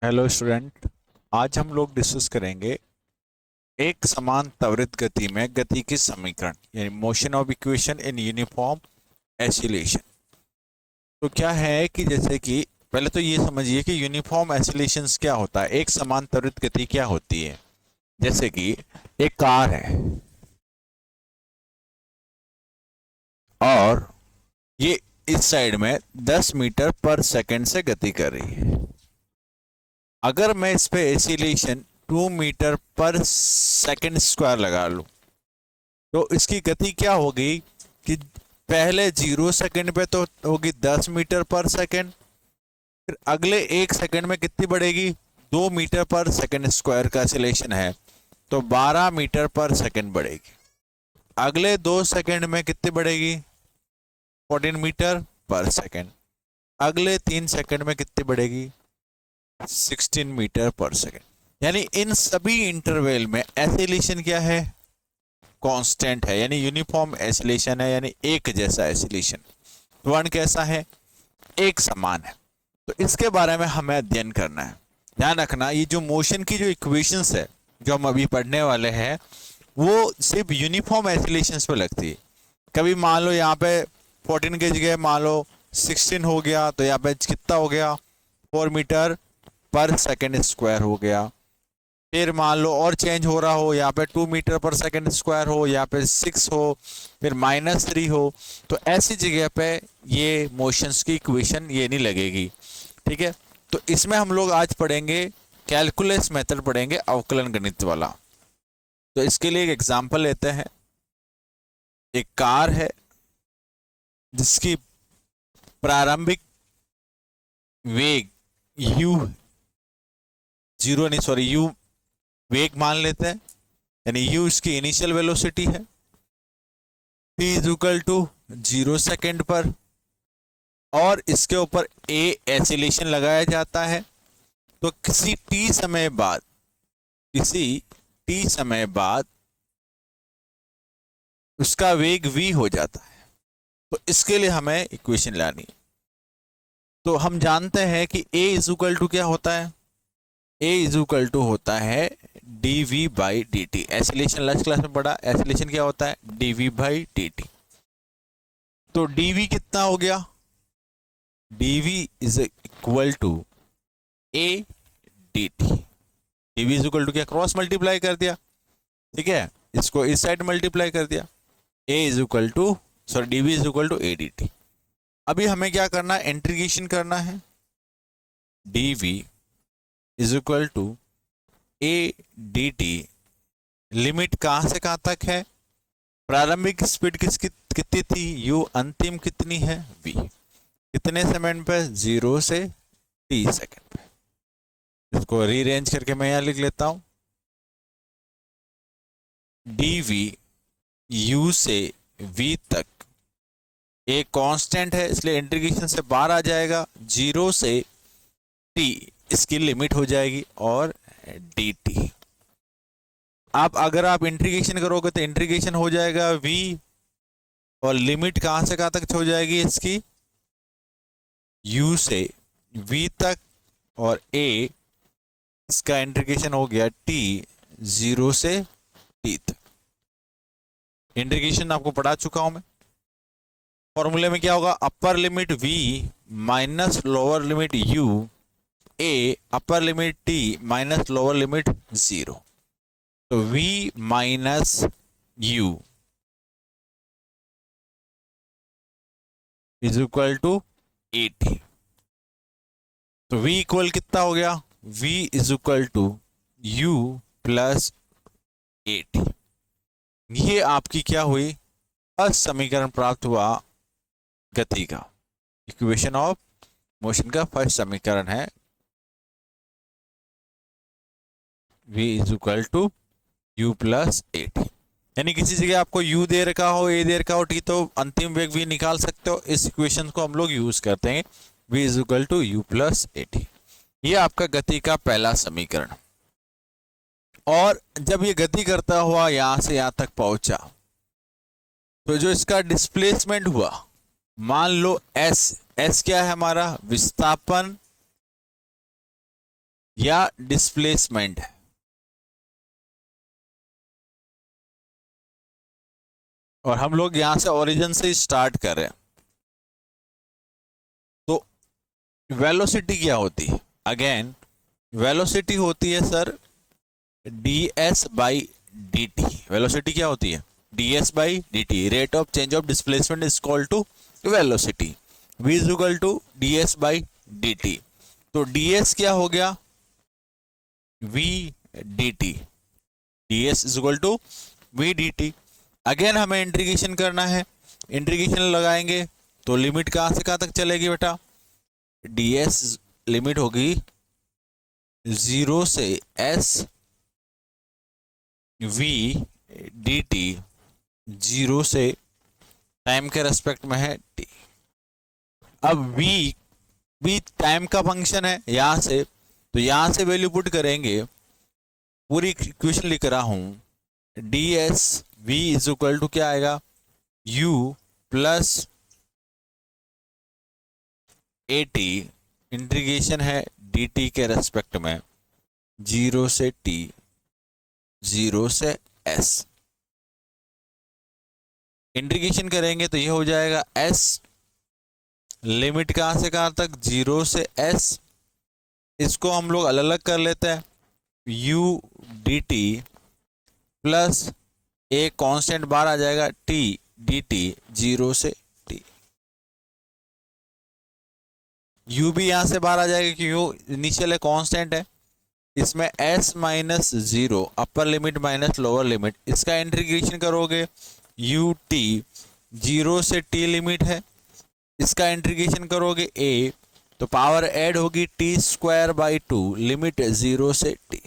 Hello student. आज हम लोग डिस्कस करेंगे एक समान त्वरित गति में गति के समीकरण यानी motion of equation in uniform acceleration. तो क्या है कि जैसे कि पहले तो ये समझिए कि यूनिफॉर्म एसिलेशंस क्या होता है, एक समान त्वरित गति क्या होती है। जैसे कि एक कार है और ये इस साइड में 10 मीटर पर सेकंड से गति कर रही है। अगर मैं इस पे एसिलेशन 2 मीटर पर सेकंड स्क्वायर लगा लूं तो इसकी गति क्या होगी कि पहले 0 सेकंड पे तो होगी 10 मीटर पर सेकंड, फिर अगले 1 सेकंड में कितनी बढ़ेगी, 2 मीटर पर सेकंड स्क्वायर का एसिलेशन है तो 12 मीटर पर सेकंड बढ़ेगी। अगले 2 सेकंड में कितनी बढ़ेगी, 14 मीटर पर सेकंड। अगले 3 सेकंड में कितनी बढ़ेगी, 16 मीटर पर सेकंड। यानी इन सभी इंटरवल में एसिलेशन क्या है, कांस्टेंट है, यानी यूनिफॉर्म एसिलेशन है, यानी एक जैसा एसिलेशन। त्वरण कैसा है, एक समान है। तो इसके बारे में हमें अध्ययन करना है। ध्यान रखना, ये जो मोशन की जो इक्वेशंस है जो हम अभी पढ़ने वाले हैं वो सिर्फ यूनिफॉर्म एसिलेशंस पे लगती है। कभी मान लो यहाँ पे 14 की जगह मान लो 16 हो गया तो यहाँ पे कितना हो गया, 4 मीटर पर सेकेंड स्क्वायर हो गया। फिर मान लो और चेंज हो रहा हो, यहाँ पे 2 मीटर पर सेकंड स्क्वायर हो, यहाँ पे 6 हो, फिर -3 हो, तो ऐसी जगह पे ये मोशंस की इक्वेशन ये नहीं लगेगी। ठीक है, तो इसमें हम लोग आज पढ़ेंगे कैलकुलस मेथड, पढ़ेंगे अवकलन गणित वाला। तो इसके लिए एक एग्जांपल लेते हैं। एक कार है जिसकी प्रारंभिक वेग u जीरो नहीं सॉरी u वेग मान लेते हैं, यानी u इसकी इनिशियल वेलोसिटी है। t is equal to 0 second पर और इसके ऊपर a एसिलेशन लगाया जाता है। तो किसी t समय बाद उसका वेग v हो जाता है। तो इसके लिए हमें इक्वेशन लानी है। तो हम जानते हैं कि a इज इक्वल टू क्या होता है, a इज इक्वल टू होता है dv by dt। Acceleration last class में पढ़ा, एसिलेशन क्या होता है, dv बाई dt। तो dv कितना हो गया, dv is equal to a dt। dv is equal to क्या, क्रॉस मल्टीप्लाई कर दिया, ठीक है, इसको इस साइड मल्टीप्लाई कर दिया। a is equal to dv is equal to a dt। अभी हमें क्या करना है, इंटीग्रेशन करना है। dv is equal to a dt, limit कहां से कहां तक है, प्रारंभिक स्पीड कितनी थी u, अंतिम कितनी है v, कितने सेकंड पे, 0 से t सेकंड पे। इसको रीअरेंज करके मैं यहां लिख लेता हूं, dv u से v तक एक कांस्टेंट है इसलिए इंटीग्रेशन से बाहर आ जाएगा, 0 से t इसकी लिमिट हो जाएगी और dt। अब अगर आप इंटीग्रेशन करोगे तो इंटीग्रेशन हो जाएगा v और लिमिट कहां से कहां तक हो जाएगी इसकी, u से v तक, और a इसका इंटीग्रेशन हो गया t 0 से t तक। इंटीग्रेशन आपको पढ़ा चुका हूं मैं। फॉर्मूले में क्या होगा, upper limit v minus lower limit u, a upper limit t minus lower limit 0। तो v minus u is equal to 80। तो v इक्वल कितना हो गया, v is equal to u plus 80। ये आपकी क्या हुई, फर्स्ट समीकरण प्राप्त हुआ गति का, इक्वेशन ऑफ मोशन का फर्स्ट समीकरण है v is equal to u plus 80। यानी किसी जगह आपको u दे रखा हो, a दे रखा हो t, तो अंतिम वेग v निकाल सकते हो। इस इक्वेशन को हम लोग यूज करते हैं, v is equal to u plus 80। ये आपका गति का पहला समीकरण। और जब ये गति करता हुआ यहां से यहां तक पहुंचा तो जो इसका डिस्प्लेसमेंट हुआ, मान लो s क्या है हमारा, विस्थापन या डिस्प्लेसमेंट है। और हम लोग यहां से ओरिजिन से स्टार्ट कर रहे हैं। तो वेलोसिटी क्या होती है? अगेन वेलोसिटी होती है sir ds by D T. Velocity क्या होती है? ds by D T. Rate of change of displacement is equal to velocity. v is equal to ds by D T. तो ds क्या हो गया? v dt। ds is equal to v dt। Again हमें integration करना है। Integration लगाएंगे तो limit कहां से कहां तक चलेगी बेटा? ds लिमिट होगी 0 से s v dt, 0 से टाइम के रेस्पेक्ट में है t। अब v टाइम का फंक्शन है यहां से, तो यहां से वैल्यू पुट करेंगे। पूरी इक्वेशन लिख रहा हूं ds v is equal to क्या आएगा? u plus A T, integration है dt के रेस्पेक्ट में 0 से t, 0 से s। इंटीग्रेशन करेंगे तो ये हो जाएगा s, लिमिट कहां से कहां तक? 0 से s। इसको हम लोग अलग अलग कर लेते हैं, u dt plus a constant बाहर आ जाएगा t dt 0 से t। u भी यहां से बाहर आ जाएगा कि u इनिशियल है, कांस्टेंट है। इसमें s minus 0 upper limit minus lower limit, इसका इंटीग्रेशन करोगे u t 0 से t लिमिट है, इसका इंटीग्रेशन करोगे a तो पावर ऐड होगी t स्क्वायर बाई 2 लिमिट 0 से t।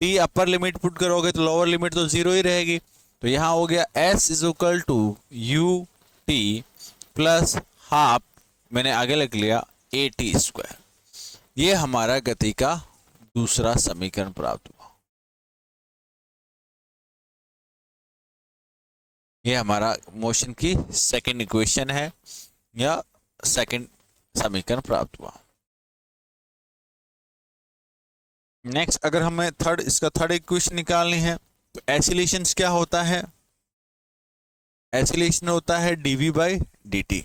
t upper limit put करोगे तो लोअर लिमिट तो 0 ही रहेगी। तो यहां हो गया s is equal to u t plus half, मैंने आगे लिख लिया ए टी स्क्वायर। ये हमारा गति का दूसरा समीकरण प्राप्त हुआ। ये हमारा मोशन की सेकंड इक्वेशन है या सेकंड समीकरण प्राप्त हुआ। नेक्स्ट अगर हमें इसका थर्ड इक्वेशन निकालनी है तो एसिलेशन क्या होता है? एसिलेशन होता है dv बाई dt।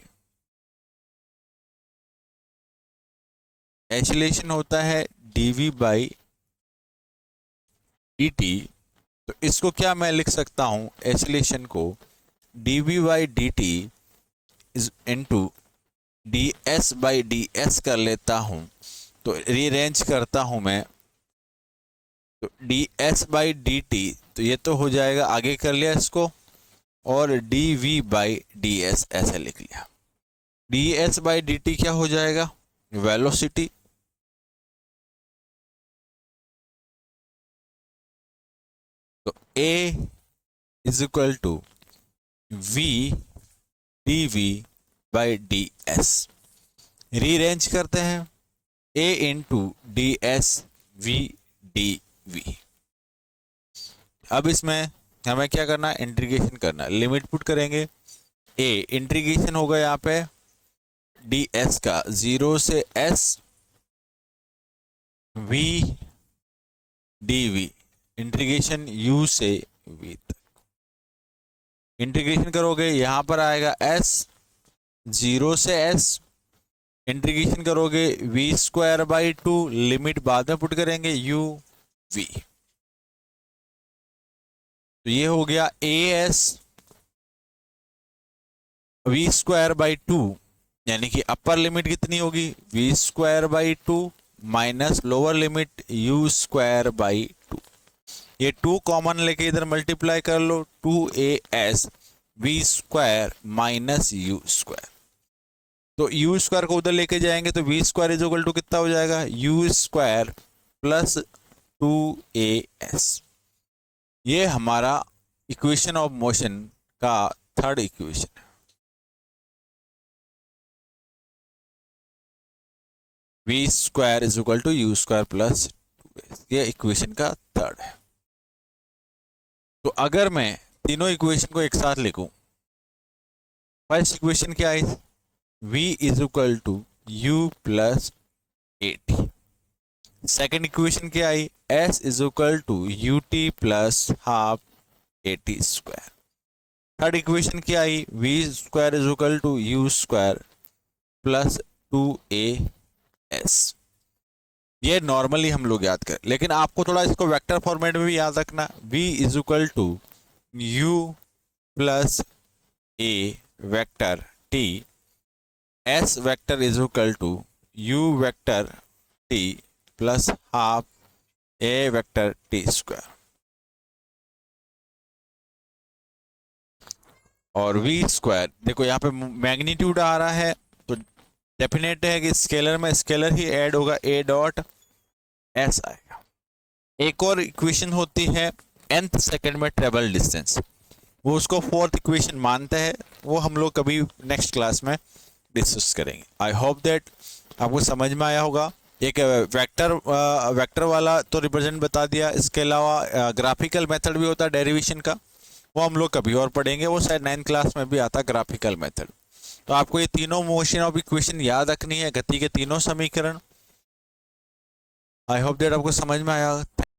एसिलेशन होता है dv बाई dt। तो इसको क्या मैं लिख सकता हूं? एसिलेशन को dv by dt is into ds by ds कर लेता हूं। तो रीअरेंज करता हूं मैं, तो ds बाई dt, तो ये तो हो जाएगा, आगे कर लिया इसको, और dv बाई ds ऐसे लिख लिया। ds बाई dt क्या हो जाएगा? वेलोसिटी। तो a is equal to v dv by ds। Rearrange करते हैं, a into ds v dv। अब इसमें हमें क्या करना है? इंटीग्रेशन करना है। लिमिट पुट करेंगे, a इंटीग्रेशन होगा यहाँ पे ds का 0 से s v dv, integration u से v तक। इंटीग्रेशन करोगे यहां पर आएगा s 0 से s, इंटीग्रेशन करोगे v स्क्वायर बाई 2, लिमिट बाद में पुट करेंगे u v। तो ये हो गया as v स्क्वायर बाई 2, यानी कि अपर लिमिट कितनी होगी? v square by 2 minus lower limit u square by 2। ये 2 कॉमन लेके इधर मल्टीप्लाई कर लो, 2as v square minus u square. तो u स्क्वायर को उधर लेके जाएंगे तो v square is equal to कितना हो जाएगा? u square plus 2as। ये हमारा इक्वेशन ऑफ मोशन का थर्ड इक्वेशन है। v square is equal to u square plus 2as, ये इक्वेशन का थर्ड है। तो अगर मैं तीनों इक्वेशन को एक साथ लिखूं, फर्स्ट इक्वेशन क्या है? v is equal to u plus A T. Second equation क्या आई, s is equal to ut plus half at square. Third equation क्या आई, v square is equal to u square plus 2as। ये normally हम लोग याद करें, लेकिन आपको थोड़ा इसको वेक्टर फॉर्मेट में भी याद रखना। v is equal to u plus a vector t, s vector is equal to u vector t plus half a vector t square. और v स्क्वायर देखो यहाँ पे मैग्नीट्यूड आ रहा है, तो डेफिनेट है कि स्केलर में स्केलर ही ऐड होगा, a डॉट s आएगा। एक और इक्वेशन होती है nth सेकंड में ट्रेवल डिस्टेंस, वो उसको फोर्थ इक्वेशन मानते हैं, वो हम लोग कभी नेक्स्ट क्लास में डिस्कस करेंगे। आई होप दैट आपको समझ में आया होगा। एक वेक्टर वाला तो रिप्रेजेंट बता दिया, इसके अलावा ग्राफिकल मेथड भी होता है डेरिवेशन का, वो हम लोग कभी और पढ़ेंगे, वो शायद 9th क्लास में भी आता ग्राफिकल मेथड। तो आपको ये तीनों मोशन ऑफ इक्वेशन याद रखनी है, गति के तीनों समीकरण। आई होप दैट आपको समझ में आया।